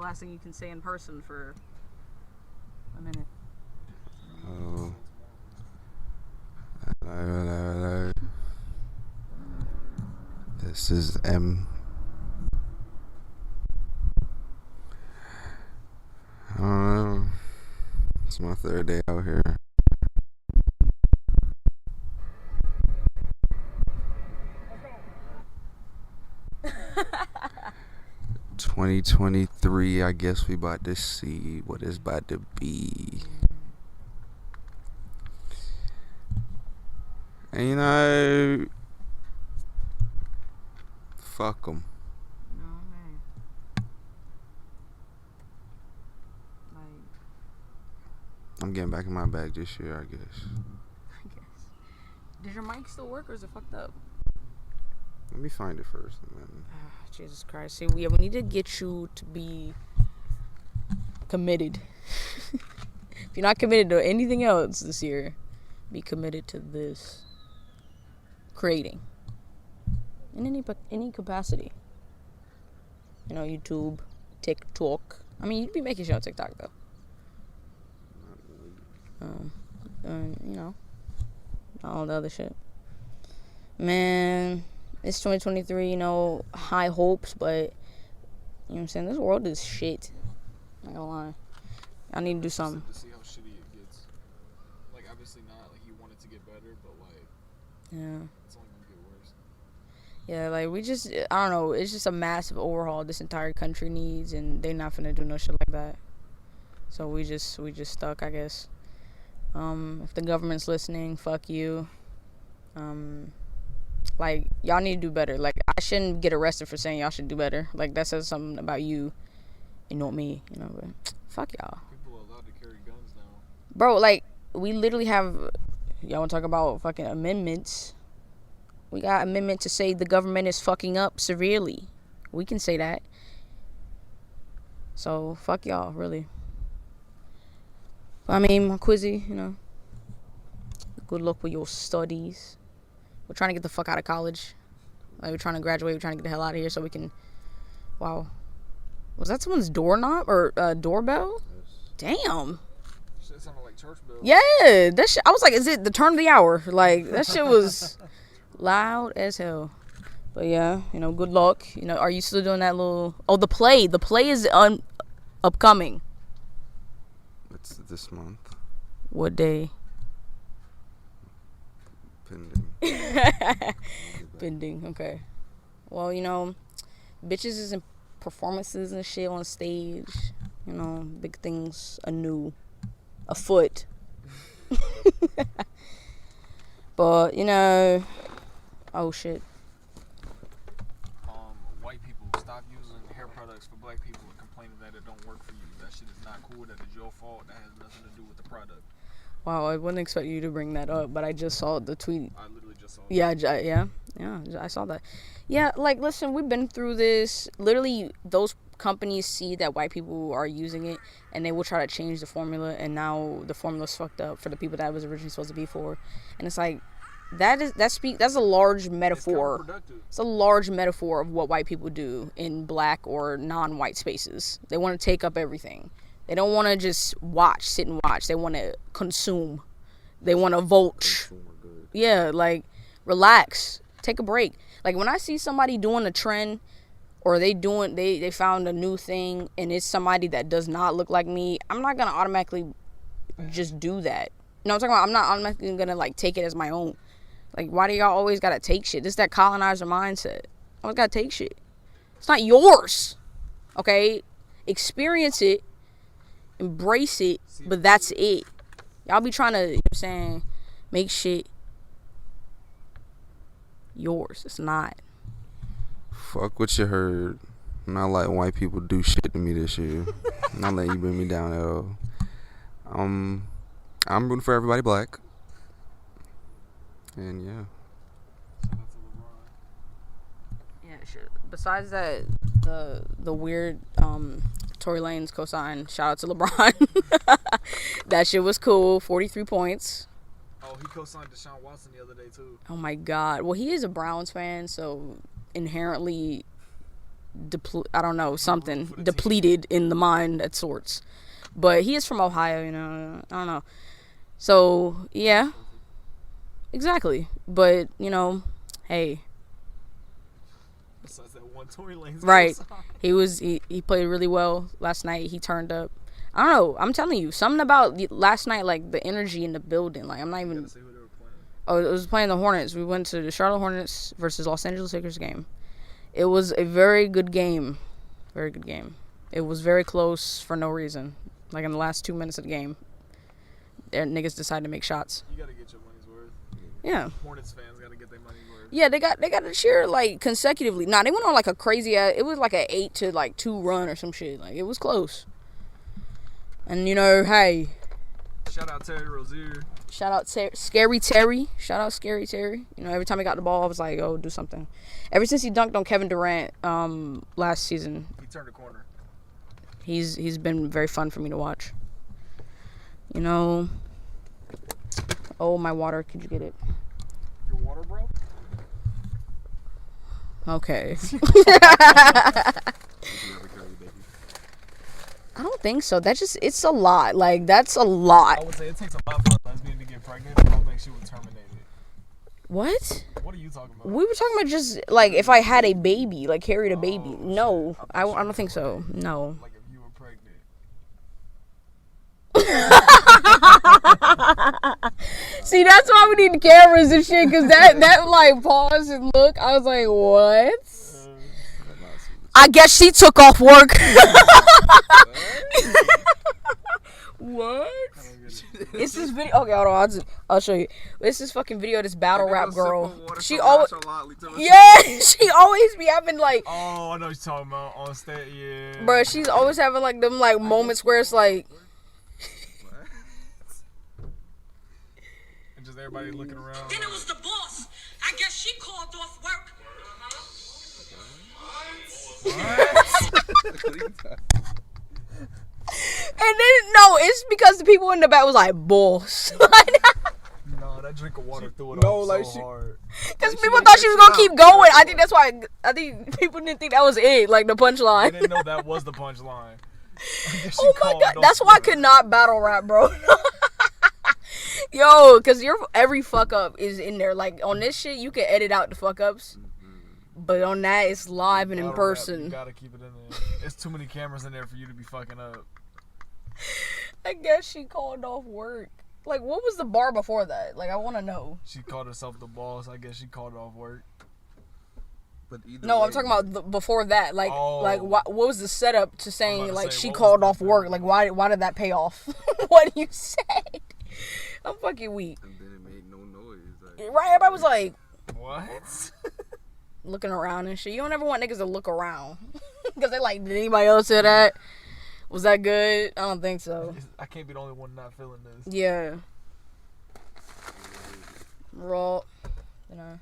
last thing you can say in person for a minute. Oh. Hello. This is M. I don't know. It's my third day out here. 2023, I guess we about to see what it's about to be. And you know, fuck them. No, man. Like, I'm getting back in my bag this year, I guess. Does your mic still work or is it fucked up? Let me find it first, man. Jesus Christ. See, we need to get you to be committed. If you're not committed to anything else this year, be committed to this. Creating. In any capacity. You know, YouTube, TikTok. I mean, you'd be making shit on TikTok, though. You know, all the other shit. Man, it's 2023, you know, high hopes, but, you know what I'm saying? This world is shit. Not gonna lie. I need to do something. To see how shitty it gets. Like, obviously not, like, you want it to get better, but, like, yeah. It's only gonna get worse. Yeah, like, we just, I don't know, it's just a massive overhaul this entire country needs, and they're not finna do no shit like that. So we just stuck, I guess. If the government's listening, fuck you. Like, y'all need to do better. Like, I shouldn't get arrested for saying y'all should do better. Like, that says something about you and not me, you know, but fuck y'all. People are allowed to carry guns now. Bro, like, we literally have, y'all want to talk about fucking amendments. We got amendment to say the government is fucking up severely. We can say that. So, fuck y'all, really. I mean, Quizzy, you know, good luck with your studies. We're trying to get the fuck out of college. Like, we're trying to graduate. We're trying to get the hell out of here so we can... Wow. Was that someone's doorknob or doorbell? Yes. Damn. Shit sounded like church bells. Yeah, that shit. I was like, is it the turn of the hour? Like, that shit was loud as hell. But yeah, you know, good luck. You know, are you still doing that little... Oh, the play. The play is upcoming. It's this month. What day? Pending. Pending, okay. Well, you know, bitches is in performances and shit on stage. You know, big things afoot. But, you know, oh shit. White people, stop using hair products for black people and complaining that it don't work for you. That shit is not cool. That is your fault. That has nothing to do with the product. Wow, I wouldn't expect you to bring that up, but I just saw the tweet. I literally just saw it. Yeah, I saw that. Yeah, like, listen, we've been through this. Literally, those companies see that white people are using it, and they will try to change the formula, and now the formula's fucked up for the people that it was originally supposed to be for. And it's like, that's a large metaphor. It's a large metaphor of what white people do in black or non-white spaces. They want to take up everything. They don't want to just sit and watch. They want to consume. They want to vulture. Yeah, like, relax. Take a break. Like, when I see somebody doing a trend, or they found a new thing, and it's somebody that does not look like me, I'm not going to automatically just do that. You know what I'm talking about? I'm not automatically going to, like, take it as my own. Like, why do y'all always got to take shit? This is that colonizer mindset. Always got to take shit. It's not yours. Okay? Experience it. Embrace it, but that's it. Y'all be trying to, you know what I'm saying, make shit yours. It's not. Fuck what you heard. I'm not letting white people do shit to me this year. I'm not letting you bring me down at all. I'm rooting for everybody black. And yeah. Shout out to LeBron. Yeah, shit. Besides that, the weird Tory Lanez cosign, shout out to LeBron. That shit was cool. 43 points. Oh, he co-signed Deshaun Watson the other day too. Oh my god. Well, he is a Browns fan, so inherently I don't know, something depleted in the mind at sorts. But he is from Ohio, you know. I don't know. So yeah, exactly. But you know, hey. Besides that one Tory Lanez. Right. He played really well last night. He turned up. I don't know. I'm telling you, something about last night, like the energy in the building. Like I'm not even. Oh, it was playing the Hornets. We went to the Charlotte Hornets versus Los Angeles Lakers game. It was a very good game. Very good game. It was very close for no reason. Like in the last 2 minutes of the game, niggas decided to make shots. You gotta get your money's worth. Yeah. Hornets fans gotta get their money's worth. Yeah, they got to cheer like consecutively. Nah, they went on like a crazy. It was like an 8-2 run or some shit. Like it was close. And you know, hey. Shout out Terry Rozier. Shout out Scary Terry. Shout out Scary Terry. You know, every time he got the ball, I was like, oh, do something. Ever since he dunked on Kevin Durant last season, He turned the corner. he's been very fun for me to watch. You know. Oh, my water. Could you get it? Your water, bro? Okay. I don't think so. It's a lot. Like, that's a lot. I would say it takes a lot for a lesbian to get pregnant. I don't think she would terminate it. What? What are you talking about? We were talking about just, like, if I had a baby, like, carried a baby. No. I don't think so. No. Like if you were pregnant. See, that's why we need the cameras and shit, because that, like, pause and look, I was like, what? I guess she took off work. What? It's this video. Okay, hold on. I'll show you. It's this fucking video of this battle rap girl. She always, she always be having like. Oh, I know what you're talking about on stage. Yeah. Bro, she's always having like them like moments where it's like. And just everybody looking around. Then it was the boss. I guess she called off work. And then no, it's because the people in the back was like, boss. No, that drink of water threw it off so hard. Because people thought she was gonna keep going. I think that's why. I think people didn't think that was it, like the punchline. They didn't know that was the punchline. Oh my god, that's why I could not battle rap, bro. Yo, because your every fuck up is in there. Like on this shit, you can edit out the fuck ups. But on that, it's live and in person. You gotta keep it in there. There's too many cameras in there for you to be fucking up. I guess she called off work. Like, what was the bar before that? Like, I want to know. She called herself the boss. I guess she called off work. But no, I'm talking about before that. Like, what was the setup to saying like she called off work? Like, why did that pay off? What you said? I'm fucking weak. And then it made no noise. Like, Right? Everybody was like, What? looking around and shit. You don't ever want niggas to look around because they like, did anybody else hear that? Was that good? I don't think so. I can't be the only one not feeling this. Yeah. Raw, you know.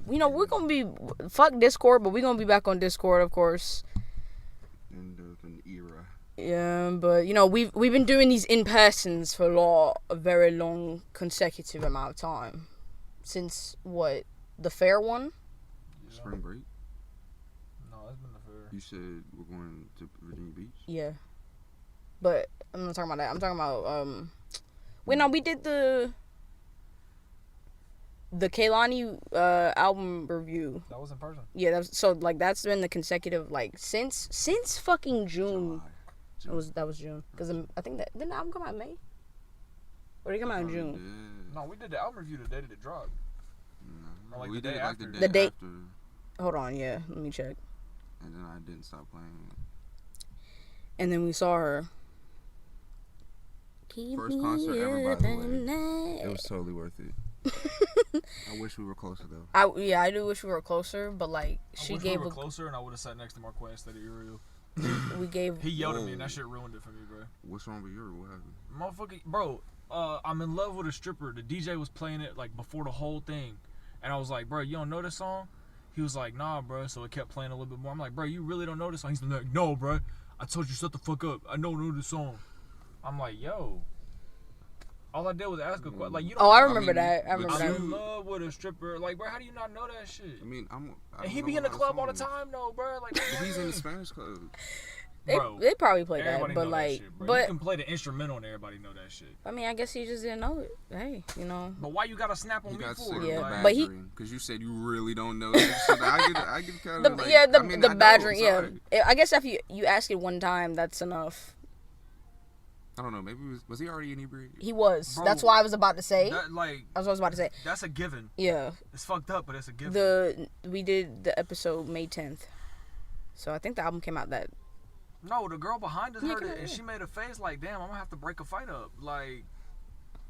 You know, we're gonna be fuck Discord, but we're gonna be back on Discord, of course. in an era. Yeah, but you know, we've been doing these in persons for a very long consecutive amount of time. Since what? The fair one? Yeah. Spring break? No, it's been the fair. You said we're going to Virginia Beach? Yeah. But I'm not talking about that. I'm talking about wait, no, we did the Kehlani album review. That was in person. Yeah, that's been the consecutive like since fucking June. That was June, because I think that didn't the album come out in May, or did it come out in June? Yeah. No, we did the album review the day that it dropped. No. Or like We the did day it like after. the day The after. Hold on, yeah, let me check. And then I didn't stop playing. And then we saw her. First concert ever, by the way. It was totally worth it. I wish we were closer though. I do wish we were closer, but like I wish we were closer, and I would have sat next to Marquez instead of Uriel. we gave. He yelled at me, and that shit ruined it for me, bro. What's wrong with you? What happened? Motherfucker, bro. I'm in love with a stripper. The DJ was playing it like before the whole thing, and I was like, bro, you don't know this song? He was like, nah, bro. So it kept playing a little bit more. I'm like, bro, you really don't know this song? He's like, no, bro. I told you shut the fuck up. I don't know this song. I'm like, yo. All I did was ask a question. Like, you don't Oh, I know- remember that. I remember I'm that. in love with a stripper. Like, bro, how do you not know that shit? I mean, I And don't he know be in the how club all the songs. time, though, bro. Like, He's in the Spanish club. bro, They probably play that, everybody but know like, that shit, bro. but you can play the instrumental and everybody know that shit. I mean, I guess he just didn't know it. Hey, you know. But why you gotta snap on You me got for? sick of it? Yeah, the Like, but he- badgering because you said you really don't know that shit. I get kind The of like, yeah, the I mean, the I know, badgering. I'm Yeah, sorry. I guess if you ask it one time, that's enough. I don't know. Maybe was he already inebriated? He was. Bro, That's why I was about to say. that, like, That's what I was about to say. that's a given. Yeah, It's fucked up, but it's a given. we did the episode May 10th, so I think the album came out that. No, the girl behind us Yeah, heard it, yeah. and she made a face like, damn, I'm gonna have to break a fight up. Like,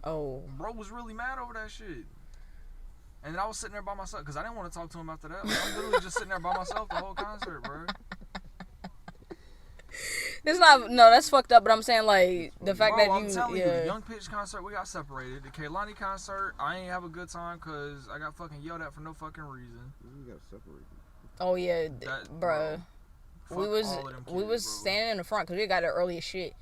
Oh, bro was really mad over that shit. And then I was sitting there by myself, because I didn't want to talk to him after that. Like, I'm literally just sitting there by myself the whole concert, bro. it's not. No, that's fucked up. But I'm saying like the fact Bro, that I'm you. telling you, Yeah. the Young Pitch concert, we got separated. The Kaylani concert, I ain't have a good time because I got fucking yelled at for no fucking reason. We got separated. Oh yeah, That- bruh. Fuck We was all of them we kids, was bro. standing in the front because we got there early as shit,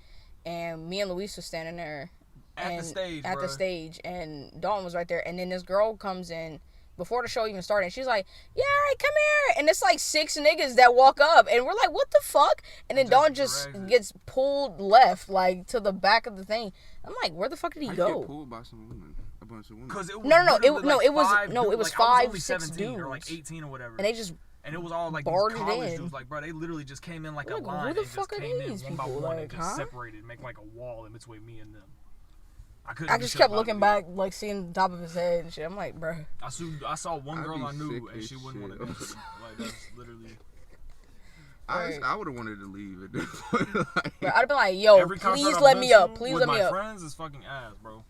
and me and Luis was standing there At the and stage, at the bruh. stage, and Dalton was right there, and then this girl comes in before the show even started, and she's like, "Yeah, all right, come here," and it's like 6 niggas that walk up, and we're like, "What the fuck?" And then Just Dalton just drags it. gets pulled left, like to the back of the thing. I'm like, "Where the fuck did he How you go?" get pulled by some women? A bunch of women. Cause it was No, no, literally like it was five no, it dudes. was Like, I was 5, only 6 17 or like dudes. 18 or whatever. And they just And it was all like barred these it college in. dudes. Like, bro, they literally just came in like a Like, line who the and just fuck are came in these one by people? one Like, and just huh? separated, make like a wall in between me and them. Couldn't I do just shit kept about looking it. back, like seeing the top of his head and shit. I'm like, bruh. I saw one I'd girl be I knew sick and as she wouldn't want to shit. dance. Like, that's literally. I would have wanted to leave at this point. Like, Bruh, I'd have been like, yo, Every concert please I've let been me up. to Please with let me my up. friends is fucking ass, bro.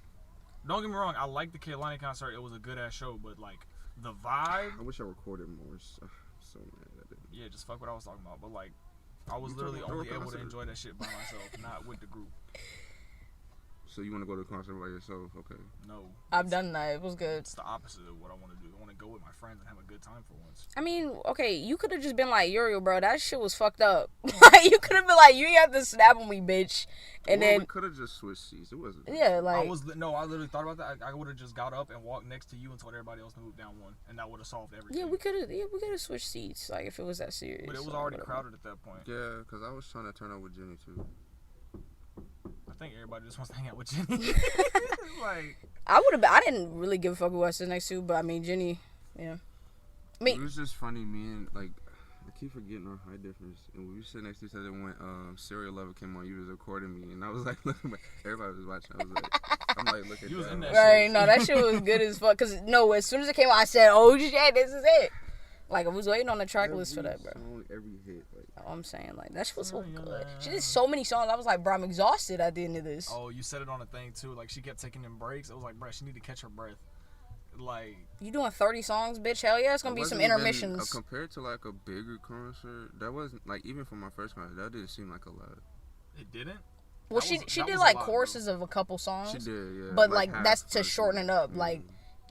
Don't get me wrong, I like the Kaylani concert. It was a good ass show, but like the vibe, I wish I recorded more. So mad I didn't. yeah, just fuck what I was talking about. But like, I was You literally talking about only your able to concert? enjoy that shit by myself, not with the group. So you want to go to a concert by yourself? Okay. No, I've done that. It was good. it's the opposite of what I want to do. I want to go with my friends and have a good time for once. I mean, okay, you could have just been like, Uriel, bro, that shit was fucked up. Like, you could have been like, you ain't have to snap on me, bitch. And Well, then, we could have just switched seats. It wasn't. yeah, I like, literally thought about that. I would have just got up and walked next to you and told everybody else to move down one, and that would have solved everything. yeah, we could have switched seats, like, if it was that serious. But it was or already whatever. crowded at that point. Yeah, because I was trying to turn up with Jenny too. I think everybody just wants to hang out with Jenny. Like, I didn't really give a fuck who I stood next to, but I mean, Jenny, yeah. I mean, It was just funny, me and like I keep forgetting our height difference. And when we sit next to each other when Serial Lover came on, you was recording me, and I was like, looking back, everybody was watching. I was like, I'm like, look at You was that. in that right, shit. no, that shit was good as fuck. Cause no, as soon as it came out, I said, "Oh shit, this is it." Like I was waiting on the track list for that, bro. Song, every hit, like, I'm saying, like, that shit was so Oh, yeah. good. She did so many songs. I was like, bro, I'm exhausted at the end of this. oh, you said it on a thing too. Like, she kept taking them breaks. It was like, bro, she need to catch her breath. Like, You doing 30 songs, bitch? Hell yeah, it's gonna it be some wasn't even, intermissions. compared to like a bigger concert, that wasn't like even for my first concert, that didn't seem like a lot. it didn't. Well, that she was- she that did was a like lot, choruses of a couple songs. She did, yeah. But like half that's to verses. shorten it up. Mm. Like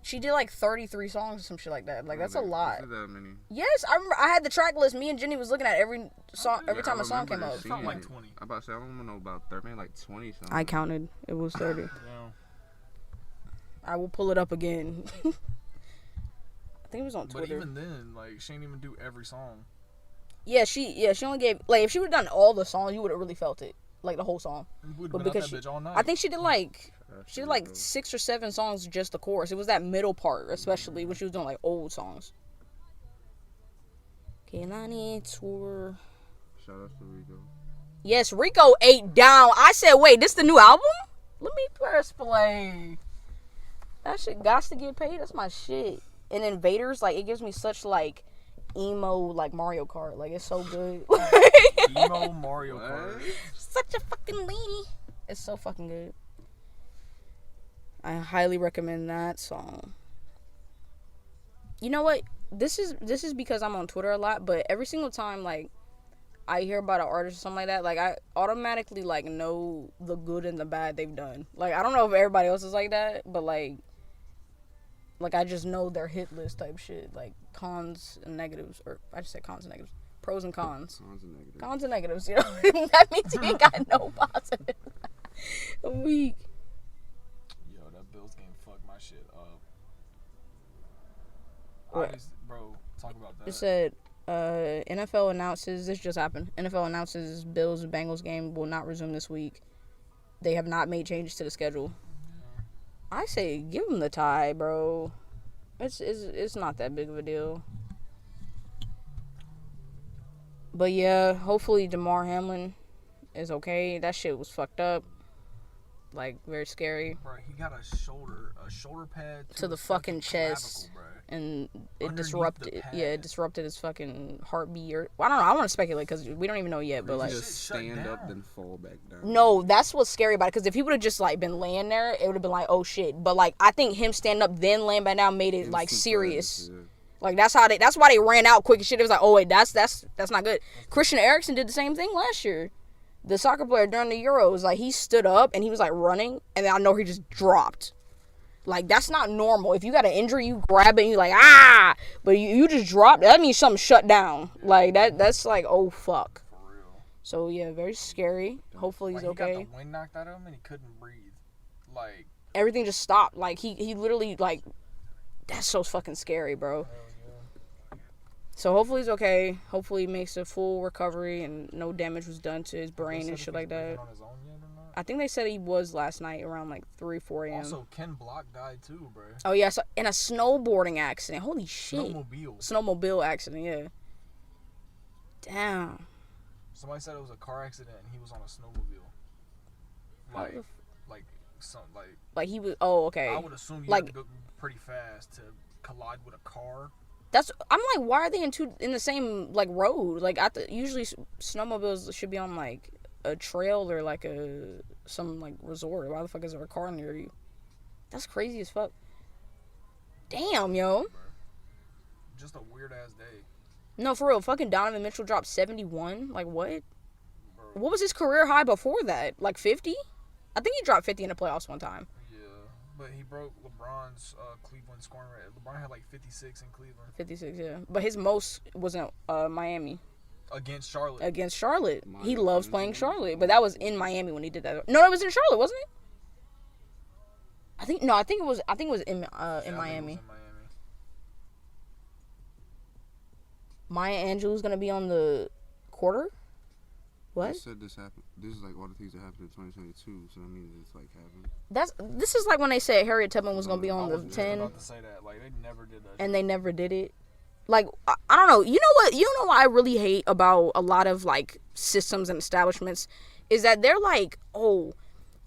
she did like 33 songs or some shit like that. Like that's a lot. Is it that many? Yes, I remember. I had the track list. Me and Jenny was looking at every song every Yeah, time I a song remember came that up. scene. Felt like 20. I'm about to say I don't know about 30, maybe like 20 something. I counted. It was 30. Yeah. I will pull it up again. I think it was on But Twitter. even then, like, she didn't even do every song. Yeah, she only gave like if she would have done all the songs, you would have really felt it, like the whole song. We'd But been out because that bitch all night. I think she did like That's she did it, like bro. 6 or 7 songs just the chorus. It was that middle part, especially when she was doing like old songs. Kaylani tour. Shout out to Rico. Yes, Rico ate down. I said, wait, this the new album? Let me press play. That shit got to get paid. That's my shit. And Invaders, like, it gives me such, like, emo, like, Mario Kart. Like, it's so good. Emo Mario Kart. Such a fucking lady. It's so fucking good. I highly recommend that song. You know what? This is because I'm on Twitter a lot, but every single time, like, I hear about an artist or something like that, like, I automatically, like, know the good and the bad they've done. Like, I don't know if everybody else is like that, but, like, I just know their hit list type shit. Like, cons and negatives. Or, I just said cons and negatives. Pros and cons. Songs and negative. Cons and negatives, you know? That means you ain't got no positive. A week. Yo. shit up. What? Bro, talk about that. It said NFL announces, this just happened. NFL announces Bills Bengals game will not resume this week. They have not made changes to the schedule. I say give them the tie, bro. It's not that big of a deal. But yeah, hopefully DeMar Hamlin is okay. That shit was fucked up. Like, very scary. Bro, he got a shoulder pad To the fucking chest. clavicle, bro. And it Underneath disrupted. the pad. Yeah, it disrupted his fucking heartbeat. Or I don't know. I want to speculate because we don't even know yet. But like, just shut stand up down. then fall back down. no, that's what's scary about it. Because if he would have just like been laying there, it would have been like, oh shit. But like, I think him standing up then laying back down made it like serious. Yeah. Like that's why they ran out quick and shit. It was like, oh wait, that's not good. Christian Eriksen did the same thing last year. The soccer player during the Euros, like he stood up and he was like running, and then I know he just dropped. Like that's not normal. If you got an injury, you grab it and you like but you just dropped. That means something shut down. Like that's like, oh fuck. For real. So yeah, very scary. Hopefully he's Like, okay. He got the wind knocked out of him and he couldn't breathe. Like, Everything just stopped. Like he literally like, that's so fucking scary, bro. So hopefully he's okay. Hopefully he makes a full recovery and no damage was done to his brain and shit like that. on his own yet or not? I think they said he was last night around like 3-4 a.m. Also, Ken Block died too, bro. Oh yeah, so in a snowboarding accident. Holy shit. Snowmobile. Snowmobile accident, yeah. Damn. Somebody said it was a car accident and he was on a snowmobile. How Like, the f- like he was. Oh, okay. I would assume you Like- had to go pretty fast to collide with a car. I'm like, why are they in the same like road? Like usually snowmobiles should be on like a trail or like some like resort. Why the fuck is there a car near you? That's crazy as fuck. Damn, yo. Just a weird ass day. No, for real. Fucking Donovan Mitchell dropped 71. Like what? Bro. What was his career high before that? Like 50? I think he dropped 50 in the playoffs one time. Yeah, but he broke LeBron's Cleveland scoring rate. LeBron had like 56 in Cleveland 56, yeah. But his most was in Miami against Charlotte. against Charlotte. He Miami. loves playing Charlotte, but that was in Miami when he did that. No, it was in Charlotte, wasn't it? I think it was in Yeah, I think it was Miami. in Miami. Maya Angelou's gonna be on the quarter. What? They said this happened. This is like all the things that happened in 2022, so that means it's like happened. This is like when they said Harriet Tubman was gonna be I on was the just 10, about to say that. Like, they never did that. and they never did it. Like I don't know. You know what? You know what I really hate about a lot of like systems and establishments is that they're like, oh,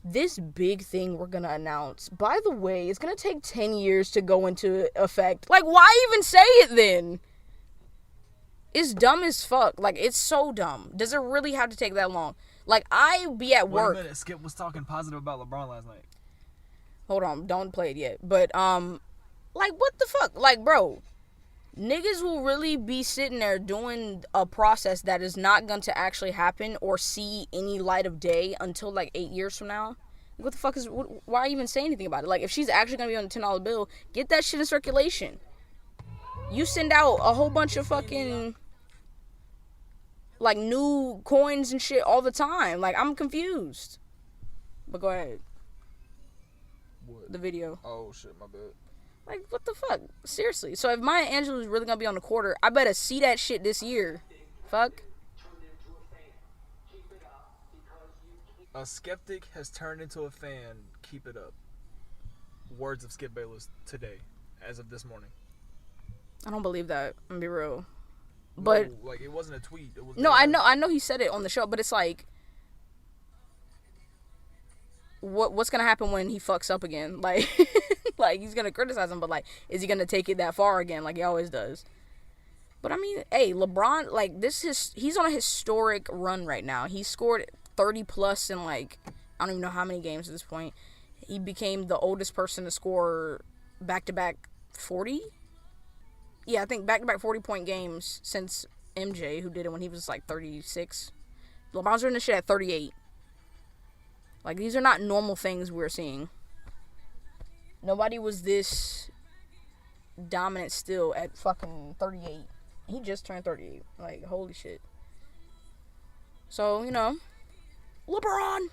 this big thing we're gonna announce. By the way, it's gonna take 10 years to go into effect. Like, why even say it then? It's dumb as fuck. Like, it's so dumb. Does it really have to take that long? Like, I be at Wait work. a minute, Skip was talking positive about LeBron last night. Hold on, don't play it yet. But like, what the fuck? Like, bro, niggas will really be sitting there doing a process that is not going to actually happen or see any light of day until like 8 years from now. What the fuck why even say anything about it? Like, if she's actually gonna be on the $10 bill, get that shit in circulation. You send out a whole bunch of fucking like new coins and shit all the time. Like, I'm confused. But go ahead. What? The video. Oh shit, my bad. Like, what the fuck? Seriously. So if Maya Angelou is really gonna be on the quarter, I better see that shit this year. Fuck. A skeptic has turned into a fan. Keep it up. Words of Skip Bayless today, as of this morning. I don't believe that. I'm gonna be real. But No, like, it wasn't a tweet. It was no, I know he said it on the show, but it's like, what's gonna happen when he fucks up again? Like, like, he's gonna criticize him, but like, is he gonna take it that far again, like he always does? But I mean, hey, LeBron, like, he's on a historic run right now. He scored 30 plus in like, I don't even know how many games at this point. He became the oldest person to score back-to-back 40. Yeah, I think back-to-back 40-point games since MJ, who did it when he was like 36. LeBron's doing this shit at 38. Like, these are not normal things we're seeing. Nobody was this dominant still at fucking 38. He just turned 38. Like, holy shit. So, you know, LeBron.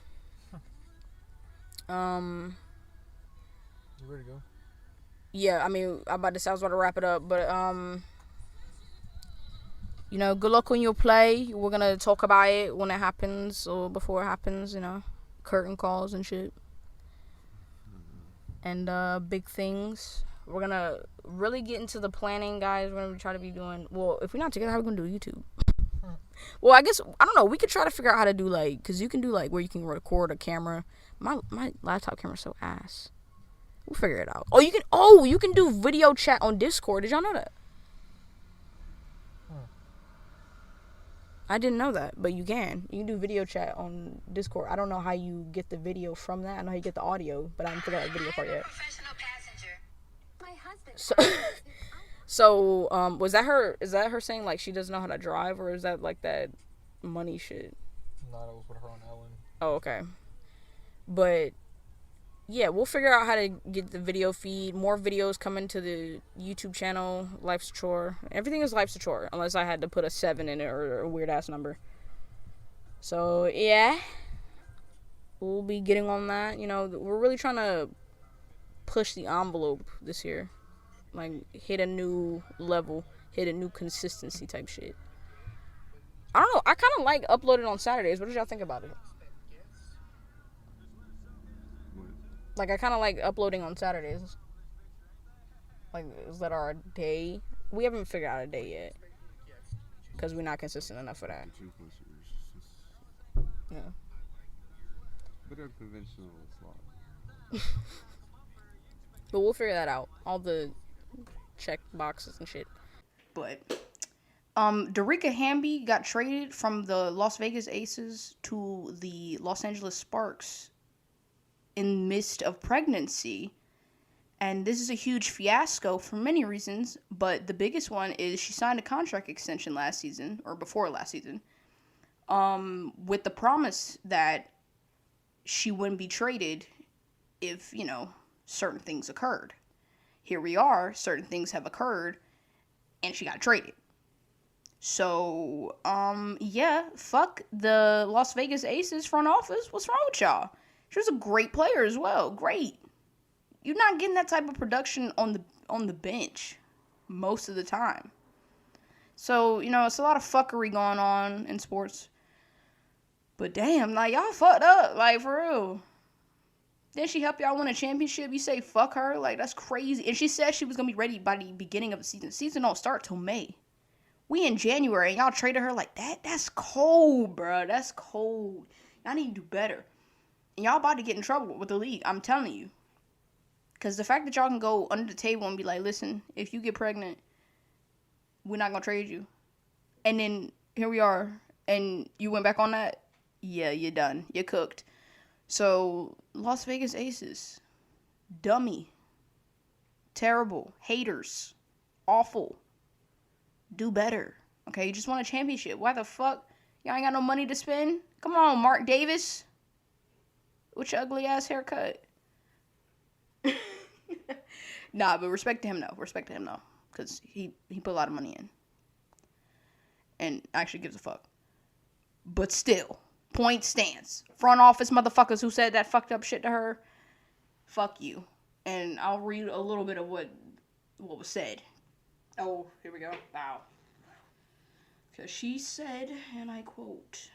You ready to go? yeah, I mean, I was about to wrap it up, but you know, good luck on your play. We're gonna talk about it when it happens or before it happens. You know, curtain calls and shit, and big things. We're gonna really get into the planning, guys. We're gonna try to be doing. Well, if we're not together, how are we gonna do YouTube? Well, I guess I don't know. We could try to figure out how to do like, cause you can do like where you can record a camera. My laptop camera's so ass. We'll figure it out. You can do video chat on Discord. Did y'all know that? I didn't know that, but you can. You can do video chat on Discord. I don't know how you get the video from that. I know how you get the audio, but I haven't figured out the video part yet. So, was that her? Is that her saying like she doesn't know how to drive, or is that like that money shit? No, that was with her on Ellen. Oh, okay. But yeah, we'll figure out how to get the video feed. More videos coming to the YouTube channel. Life's a chore. Everything is life's a chore, unless I had to put a 7 in it or a weird ass number. So yeah, we'll be getting on that. You know, we're really trying to push the envelope this year. Like, hit a new level, hit a new consistency type shit. I don't know. I kind of like uploading on Saturdays. What did y'all think about it? Like, I kind of like uploading on Saturdays. Like, is that our day? We haven't figured out a day yet. Because we're not consistent enough for that. Yeah. But a conventional slot. But we'll figure that out. All the check boxes and shit. But Darica Hamby got traded from the Las Vegas Aces to the Los Angeles Sparks in midst of pregnancy. And this is a huge fiasco for many reasons, but the biggest one is she signed a contract extension last season, or before last season, with the promise that she wouldn't be traded if, you know, certain things occurred. Here we are, certain things have occurred, and she got traded. So, yeah, fuck the Las Vegas Aces front office. What's wrong with y'all? She was a great player as well. Great. You're not getting that type of production on the bench most of the time. So, you know, it's a lot of fuckery going on in sports. But damn, like, y'all fucked up, like, for real. Didn't she help y'all win a championship? You say fuck her? Like, that's crazy. And she said she was going to be ready by the beginning of the season. The season don't start till May. We in January, and y'all traded her like that? That's cold, bro. That's cold. Y'all need to do better. And y'all about to get in trouble with the league. I'm telling you. Because the fact that y'all can go under the table and be like, listen, if you get pregnant, we're not going to trade you. And then here we are. And you went back on that? Yeah, you're done. You're cooked. So, Las Vegas Aces. Dummy. Terrible. Haters. Awful. Do better. Okay, you just won a championship. Why the fuck? Y'all ain't got no money to spend? Come on, Mark Davis. With your ugly ass haircut. Nah, but respect to him though. Respect to him though. Because he put a lot of money in. And actually gives a fuck. But still. Point stands. Front office motherfuckers who said that fucked up shit to her. Fuck you. And I'll read a little bit of what was said. Oh, here we go. Wow. Because she said, and I quote,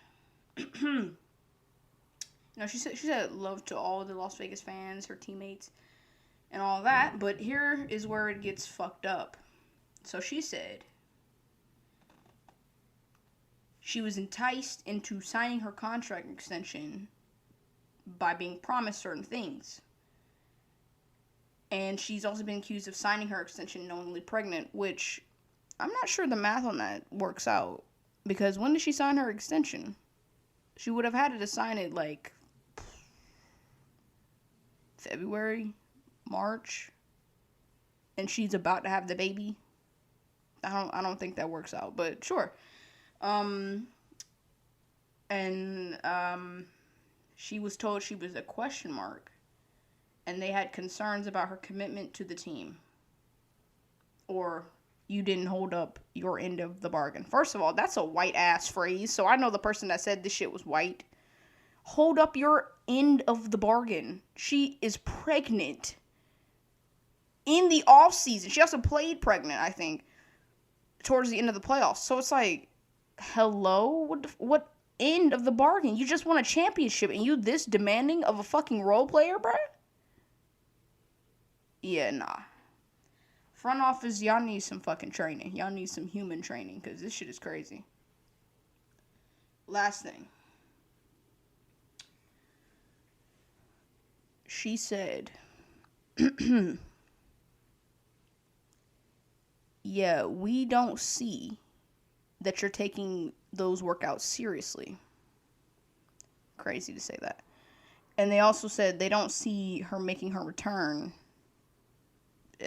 she said love to all the Las Vegas fans, her teammates, and all that. But here is where it gets fucked up. So she said she was enticed into signing her contract extension by being promised certain things. And she's also been accused of signing her extension knowingly pregnant, which I'm not sure the math on that works out. Because when did she sign her extension? She would have had to sign it like February, March, and she's about to have the baby. I don't think that works out, but sure. She was told she was a question mark. And they had concerns about her commitment to the team. Or you didn't hold up your end of the bargain. First of all, that's a white ass phrase. So I know the person that said this shit was white. Hold up your end of the bargain. She is pregnant. in the off season. She also played pregnant, I think, towards the end of the playoffs. So it's like, hello? What end of the bargain? You just won a championship and you this demanding of a fucking role player, bruh? Yeah, nah. Front office, y'all need some fucking training. Y'all need some human training because this shit is crazy. Last thing. She said, yeah, we don't see that you're taking those workouts seriously. Crazy to say that. And they also said they don't see her making her return,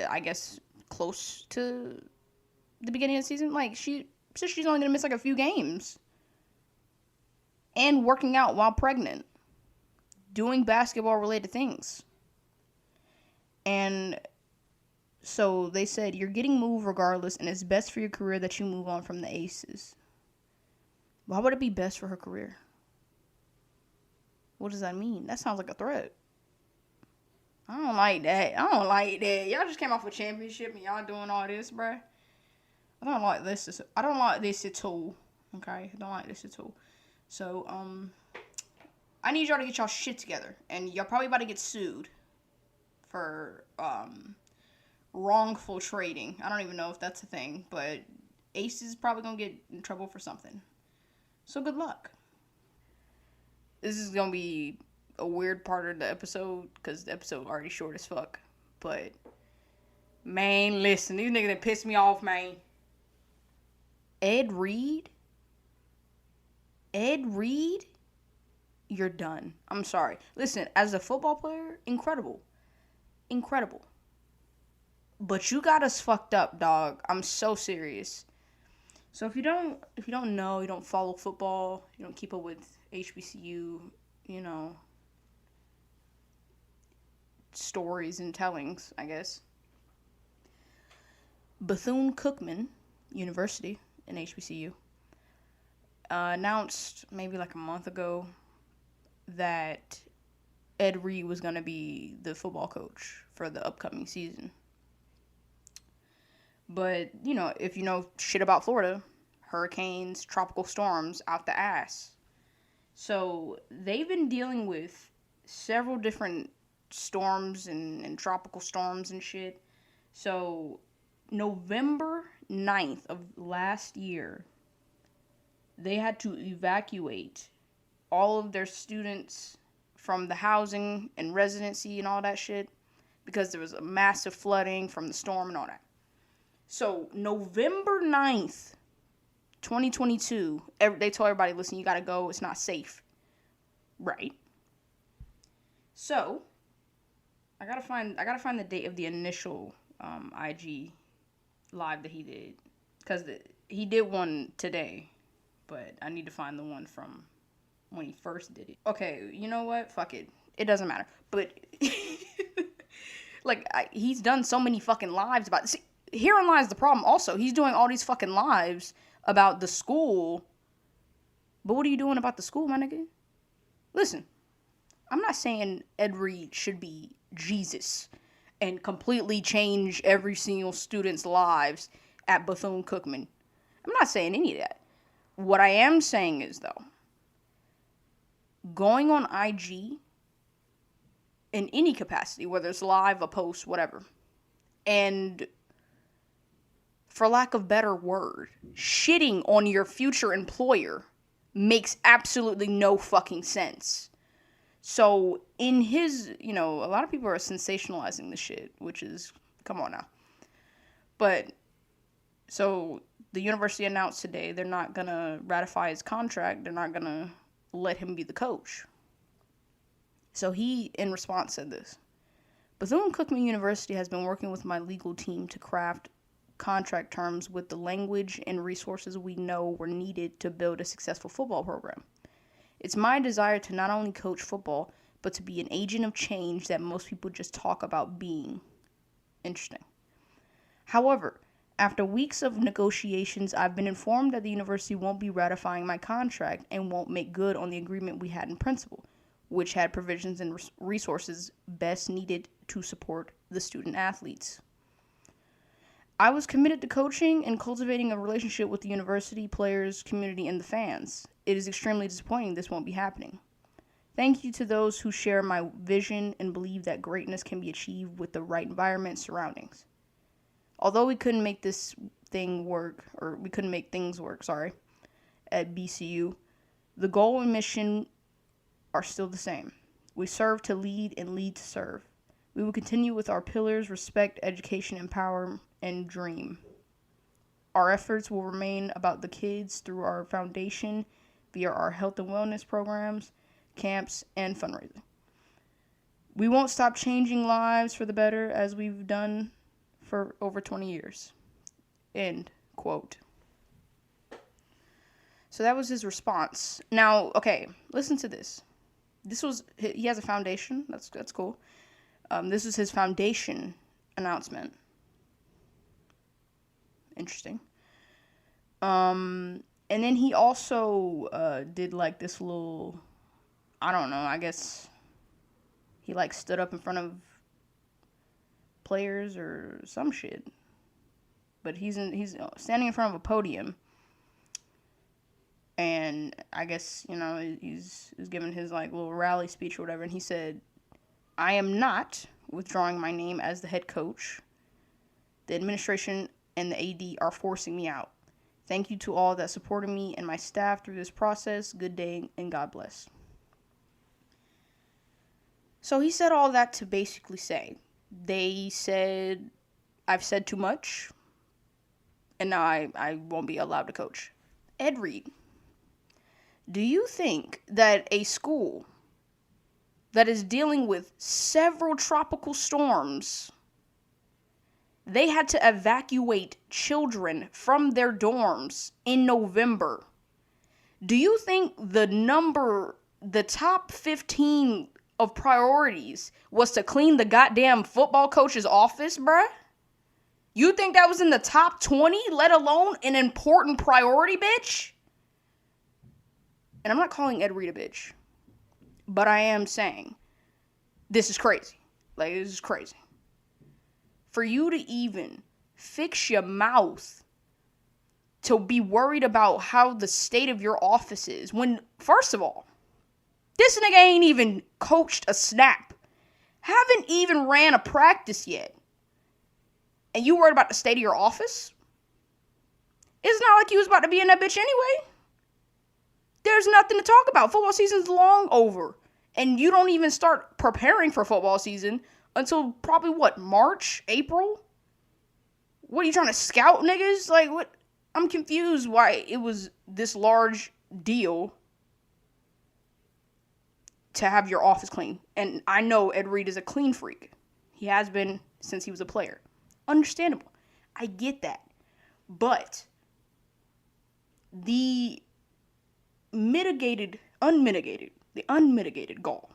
I guess, close to the beginning of the season. Like, she said she's only going to miss like a few games. And working out while pregnant. Doing basketball-related things. And so they said, you're getting moved regardless, and it's best for your career that you move on from the Aces. Why would it be best for her career? What does that mean? That sounds like a threat. I don't like that. Y'all just came off a championship, and y'all doing all this, bruh. I don't like this. I don't like this at all. Okay? I don't like this at all. So, I need y'all to get y'all shit together. And y'all probably about to get sued for wrongful trading. I don't even know if that's a thing, but Ace is probably going to get in trouble for something. So good luck. This is going to be a weird part of the episode because the episode already short as fuck. But, man, listen, these niggas that pissed me off, man. Ed Reed? You're done. I'm sorry. Listen, as a football player, incredible. But you got us fucked up, dog. I'm so serious. So if you don't know, you don't follow football, you don't keep up with HBCU, you know, stories and tellings, I guess. Bethune-Cookman University, an HBCU, announced maybe like a month ago that Ed Reed was going to be the football coach for the upcoming season. But, you know, if you know shit about Florida, hurricanes, tropical storms out the ass. So they've been dealing with several different storms and tropical storms and shit. So November 9th of last year, they had to evacuate all of their students from the housing and residency and all that shit because there was a massive flooding from the storm and all that. So November 9th, 2022, they told everybody, listen, you gotta go, it's not safe. Right. So I gotta find the date of the initial IG live that he did, because he did one today, but I need to find the one from when he first did it. Okay, you know what? Fuck it. It doesn't matter. But like he's done so many fucking lives about this. Herein lies the problem. Also, he's doing all these fucking lives about the school. But what are you doing about the school, my nigga? Listen, I'm not saying Ed Reed should be Jesus and completely change every single student's lives at Bethune-Cookman. I'm not saying any of that. What I am saying is, though, going on IG in any capacity, whether it's live, a post, whatever, and for lack of better word, shitting on your future employer makes absolutely no fucking sense. So in his, you know, a lot of people are sensationalizing the shit, which is, come on now. But, so the university announced today they're not going to ratify his contract. They're not going to let him be the coach. So he, in response, said this. Bethune-Cookman University has been working with my legal team to craft contract terms with the language and resources we know were needed to build a successful football program. It's my desire to not only coach football, but to be an agent of change that most people just talk about being. Interesting. However, after weeks of negotiations, I've been informed that the university won't be ratifying my contract and won't make good on the agreement we had in principle, which had provisions and resources best needed to support the student athletes. I was committed to coaching and cultivating a relationship with the university, players, community, and the fans. It is extremely disappointing this won't be happening. Thank you to those who share my vision and believe that greatness can be achieved with the right environment and surroundings. Although we couldn't make things work, at BCU, the goal and mission are still the same. We serve to lead and lead to serve. We will continue with our pillars: respect, education, empower, and dream. Our efforts will remain about the kids through our foundation via our health and wellness programs, camps, and fundraising. We won't stop changing lives for the better as we've done for over 20 years. End quote. So that was his response. Now, okay, listen to this. He has a foundation. That's cool. This is his foundation announcement. Interesting. And then he also did like this little, I don't know, I guess he like stood up in front of players or some shit. But he's standing in front of a podium. And I guess, he's giving his like little rally speech or whatever, and he said, "I am not withdrawing my name as the head coach. The administration and the AD are forcing me out. Thank you to all that supported me and my staff through this process. Good day and God bless." So he said all that to basically say, they said, I've said too much, and now I won't be allowed to coach. Ed Reed, do you think that a school that is dealing with several tropical storms, they had to evacuate children from their dorms in November, do you think the top 15 of priorities was to clean the goddamn football coach's office, bruh? You think that was in the top 20, let alone an important priority, bitch? And I'm not calling Ed Reed a bitch, but I am saying this is crazy. Like, this is crazy. For you to even fix your mouth to be worried about how the state of your office is, when, first of all, this nigga ain't even coached a snap, haven't even ran a practice yet, and you worried about the state of your office? It's not like you was about to be in that bitch anyway. There's nothing to talk about. Football season's long over. And you don't even start preparing for football season until probably, March? April? What, are you trying to scout niggas? Like, what? I'm confused why it was this large deal to have your office clean. And I know Ed Reed is a clean freak. He has been since he was a player. Understandable. I get that. But the unmitigated goal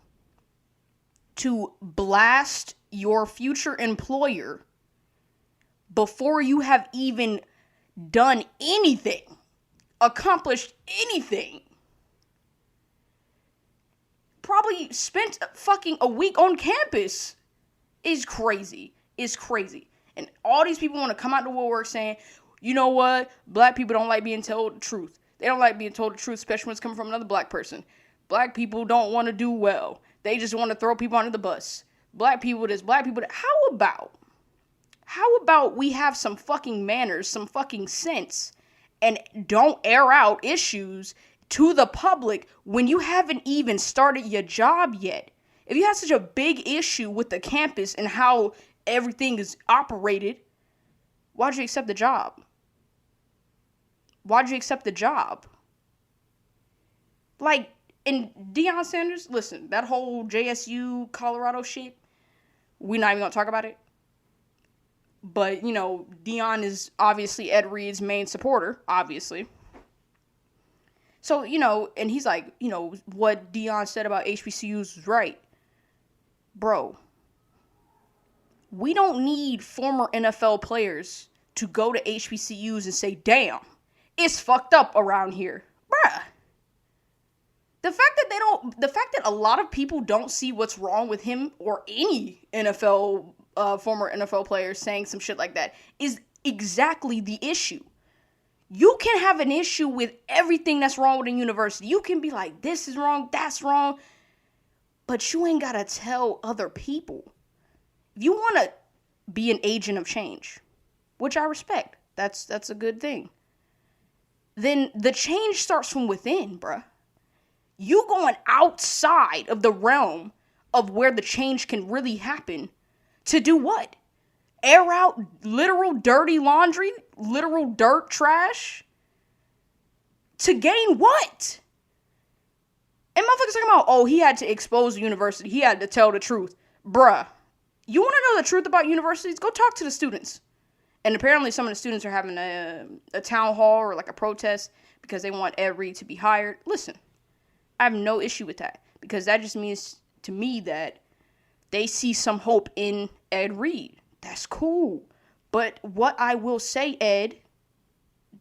to blast your future employer before you have even done anything, accomplished anything, probably spent fucking a week on campus is crazy. It's crazy. And all these people want to come out the woodwork saying, you know what? Black people don't like being told the truth. They don't like being told the truth, especially when it's coming from another black person. Black people don't want to do well. They just want to throw people under the bus. Black people this, black people that. How about we have some fucking manners, some fucking sense, and don't air out issues to the public when you haven't even started your job yet? If you have such a big issue with the campus and how everything is operated, why'd you accept the job? Why'd you accept the job? Like, and Deion Sanders, listen, that whole JSU Colorado shit, we're not even gonna talk about it. But, Deion is obviously Ed Reed's main supporter, obviously. So, and he's like, what Deion said about HBCUs was right. Bro, we don't need former NFL players to go to HBCUs and say, damn, it's fucked up around here. Bruh. The fact that a lot of people don't see what's wrong with him or any former NFL players saying some shit like that is exactly the issue. You can have an issue with everything that's wrong with a university. You can be like, this is wrong, that's wrong. But you ain't got to tell other people. If you want to be an agent of change, which I respect, that's a good thing, then the change starts from within, bruh. You going outside of the realm of where the change can really happen to do what? Air out literal dirty laundry, literal dirt trash? To gain what? And motherfuckers talking about, oh, he had to expose the university. He had to tell the truth. Bruh, you want to know the truth about universities? Go talk to the students. And apparently some of the students are having a town hall or like a protest because they want Ed Reed to be hired. Listen, I have no issue with that because that just means to me that they see some hope in Ed Reed. That's cool. But what I will say, Ed,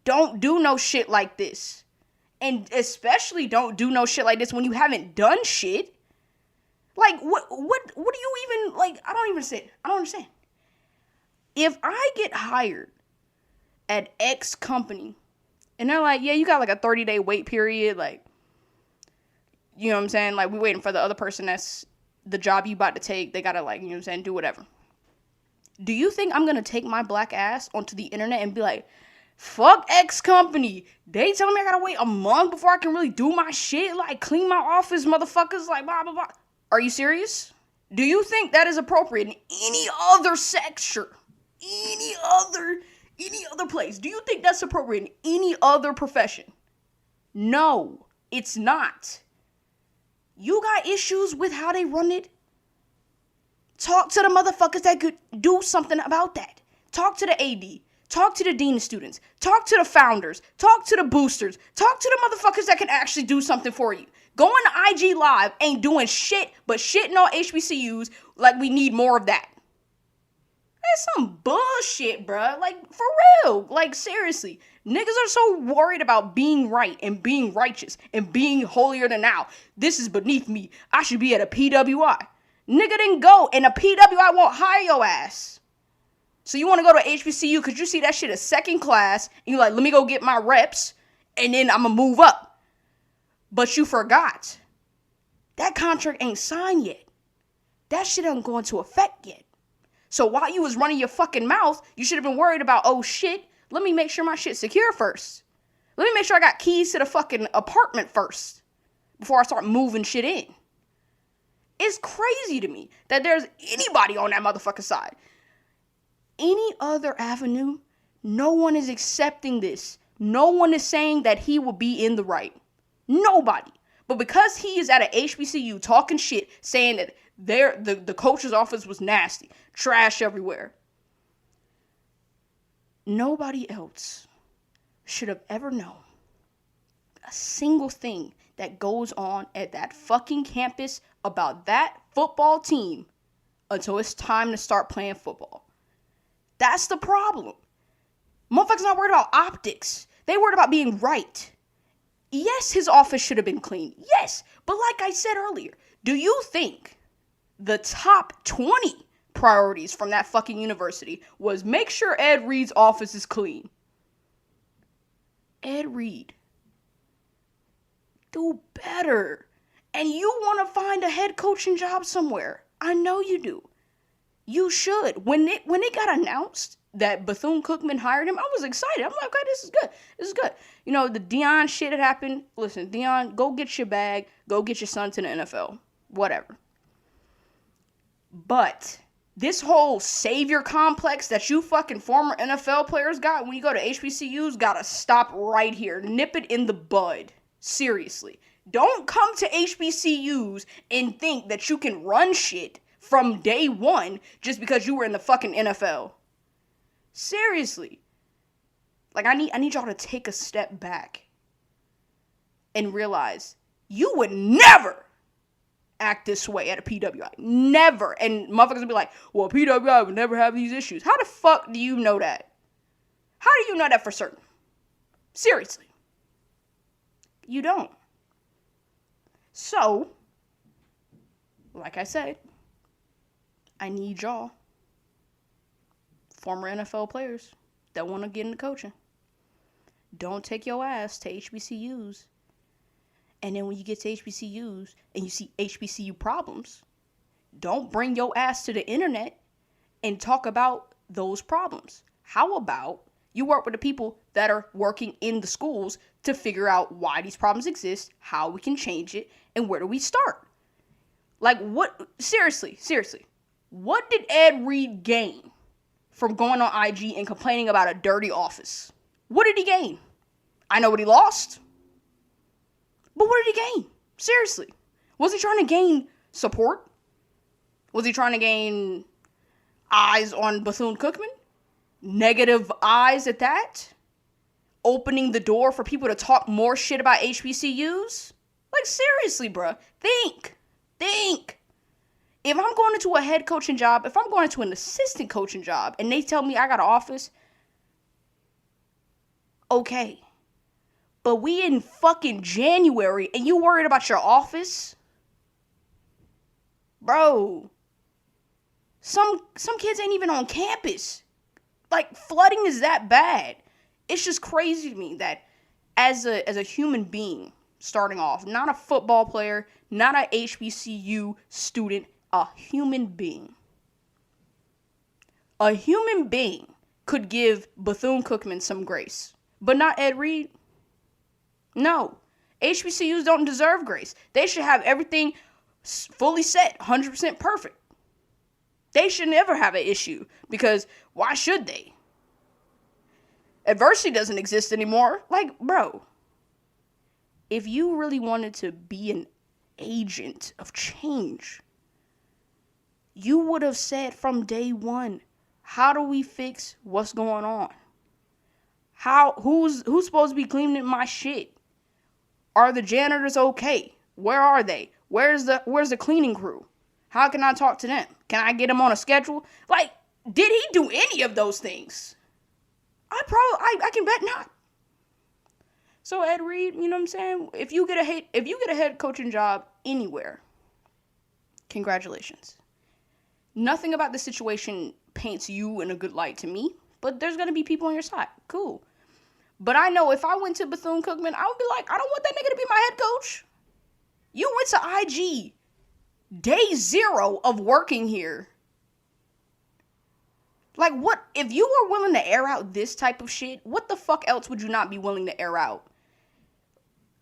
don't do no shit like this. And especially don't do no shit like this when you haven't done shit. Like, what do you even, like, I don't understand. If I get hired at X company, and they're like, yeah, you got like a 30-day wait period, like, you know what I'm saying? Like, we waiting for the other person that's the job you about to take. They gotta, like, you know what I'm saying, do whatever. Do you think I'm gonna take my black ass onto the internet and be like, fuck X company, they telling me I gotta wait a month before I can really do my shit, like, clean my office, motherfuckers, like, blah, blah, blah. Are you serious? Do you think that is appropriate in any other sector? Any other place? Do you think that's appropriate in any other profession? No, it's not. You got issues with how they run it? Talk to the motherfuckers that could do something about that. Talk to the AD. Talk to the dean of students. Talk to the founders. Talk to the boosters. Talk to the motherfuckers that can actually do something for you. Going to IG Live ain't doing shit but shitting on HBCUs like we need more of that. That's some bullshit, bruh. Like, for real. Like, seriously. Niggas are so worried about being right and being righteous and being holier than thou. This is beneath me. I should be at a PWI. Nigga didn't go, and a PWI won't hire your ass. So you want to go to HBCU because you see that shit as second class, and you're like, let me go get my reps, and then I'm going to move up. But you forgot. That contract ain't signed yet. That shit ain't going into effect yet. So while you was running your fucking mouth, you should have been worried about, oh shit, let me make sure my shit's secure first. Let me make sure I got keys to the fucking apartment first before I start moving shit in. It's crazy to me that there's anybody on that motherfucking side. Any other avenue, no one is accepting this. No one is saying that he will be in the right. Nobody. But because he is at an HBCU talking shit, saying that the coach's office was nasty, trash everywhere, nobody else should have ever known a single thing that goes on at that fucking campus about that football team until it's time to start playing football. That's the problem. Motherfuckers not worried about optics. They worried about being right. Yes, his office should have been clean. Yes. But like I said earlier, do you think the top 20 priorities from that fucking university was make sure Ed Reed's office is clean? Ed Reed, do better. And you want to find a head coaching job somewhere. I know you do. You should. When it got announced that Bethune-Cookman hired him, I was excited. I'm like, okay, this is good. This is good. You know, the Deion shit had happened. Listen, Deion, go get your bag. Go get your son to the NFL. Whatever. But this whole savior complex that you fucking former NFL players got when you go to HBCUs gotta stop right here. Nip it in the bud. Seriously. Don't come to HBCUs and think that you can run shit from day one just because you were in the fucking NFL. Seriously. Like, I need y'all to take a step back and realize you would never act this way at a PWI. Never. And motherfuckers will be like, well, PWI would never have these issues. How the fuck do you know that? How do you know that for certain? Seriously. You don't. So, like I said, I need y'all, former NFL players, that want to get into coaching. Don't take your ass to HBCUs. And then when you get to HBCUs and you see HBCU problems, don't bring your ass to the internet and talk about those problems. How about you work with the people that are working in the schools to figure out why these problems exist, how we can change it, and where do we start? Like, what? Seriously, what did Ed Reed gain from going on IG and complaining about a dirty office? What did he gain? I know what he lost. But what did he gain? Seriously. Was he trying to gain support? Was he trying to gain eyes on Bethune-Cookman? Negative eyes at that? Opening the door for people to talk more shit about HBCUs? Like, seriously, bruh. Think. If I'm going into a head coaching job, if I'm going into an assistant coaching job, and they tell me I got an office, okay. But we in fucking January, and you worried about your office? Bro. Some kids ain't even on campus. Like, flooding is that bad. It's just crazy to me that as a human being, starting off, not a football player, not a HBCU student, a human being. A human being could give Bethune-Cookman some grace, but not Ed Reed. No. HBCUs don't deserve grace. They should have everything fully set, 100% perfect. They should never have an issue, because why should they? Adversity doesn't exist anymore. Like, bro, if you really wanted to be an agent of change, you would have said from day one, how do we fix what's going on? Who's supposed to be cleaning my shit? Are the janitors okay? Where are they? Where's the cleaning crew? How can I talk to them? Can I get them on a schedule? Like, did he do any of those things? I can bet not. So Ed Reed, you know what I'm saying? If you get a head coaching job anywhere, congratulations. Nothing about the situation paints you in a good light to me, but there's gonna be people on your side. Cool. But I know if I went to Bethune-Cookman, I would be like, I don't want that nigga to be my head coach. You went to IG, day 0 of working here. Like, what? If you were willing to air out this type of shit, what the fuck else would you not be willing to air out?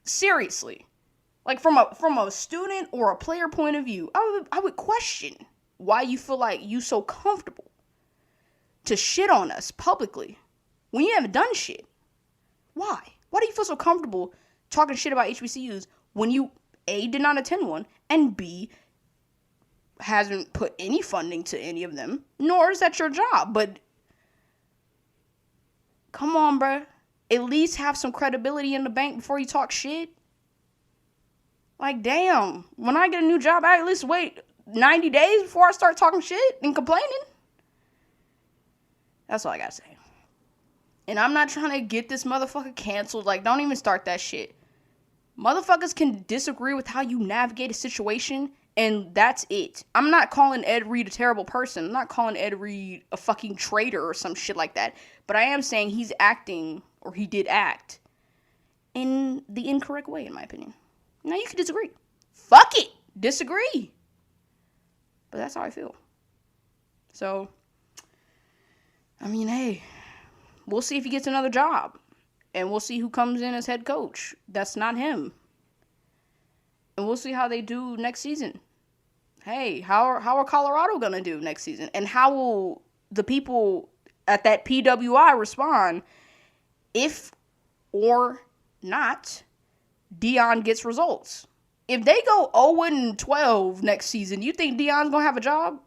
Seriously. Like, from a student or a player point of view, I would question why you feel like you so comfortable to shit on us publicly when you haven't done shit. Why? Why do you feel so comfortable talking shit about HBCUs when you, A, did not attend one, and B, hasn't put any funding to any of them, nor is that your job? But come on, bruh. At least have some credibility in the bank before you talk shit. Like, damn. When I get a new job, I at least wait 90 days before I start talking shit and complaining. That's all I gotta say. And I'm not trying to get this motherfucker canceled. Like, don't even start that shit. Motherfuckers can disagree with how you navigate a situation, and that's it. I'm not calling Ed Reed a terrible person. I'm not calling Ed Reed a fucking traitor or some shit like that. But I am saying he's acting, or he did act, in the incorrect way, in my opinion. Now, you can disagree. Fuck it. Disagree. But that's how I feel. So, I mean, hey, we'll see if he gets another job. And we'll see who comes in as head coach. That's not him. And we'll see how they do next season. Hey, how are Colorado going to do next season? And how will the people at that PWI respond if or not Deion gets results? If they go 0-12 next season, you think Deion's going to have a job?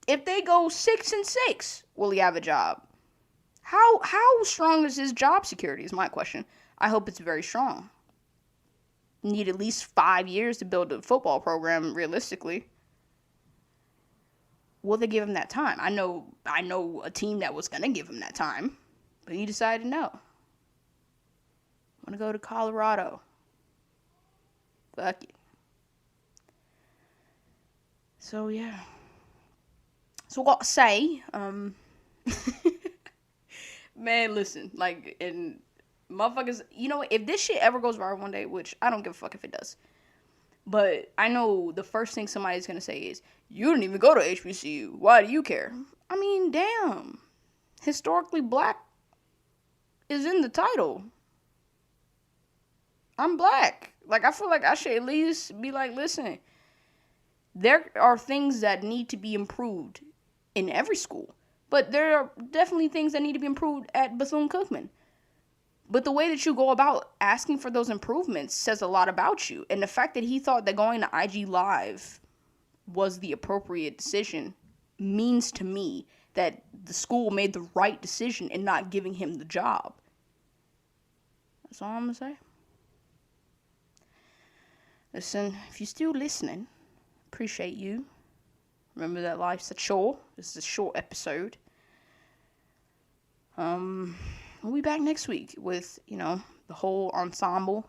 If they go 6-6, will he have a job? How strong is his job security is my question. I hope it's very strong. Need at least 5 years to build a football program realistically. Will they give him that time? I know a team that was going to give him that time, but he decided no. I'm going to go to Colorado. Fuck it. So, yeah. So, what I say, Man, listen, like, and motherfuckers, you know, if this shit ever goes viral one day, which I don't give a fuck if it does, but I know the first thing somebody's gonna say is, you didn't even go to HBCU. Why do you care? I mean, damn. Historically black is in the title. I'm black. Like, I feel like I should at least be like, listen, there are things that need to be improved in every school. But there are definitely things that need to be improved at Bethune-Cookman. But the way that you go about asking for those improvements says a lot about you. And the fact that he thought that going to IG Live was the appropriate decision means to me that the school made the right decision in not giving him the job. That's all I'm going to say. Listen, if you're still listening, appreciate you. Remember that life's a chore. This is a short episode. We'll be back next week with, you know, the whole ensemble.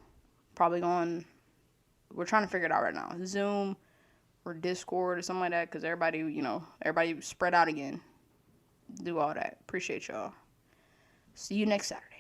Probably we're trying to figure it out right now. Zoom or Discord or something like that, because everybody spread out again. Do all that. Appreciate y'all. See you next Saturday.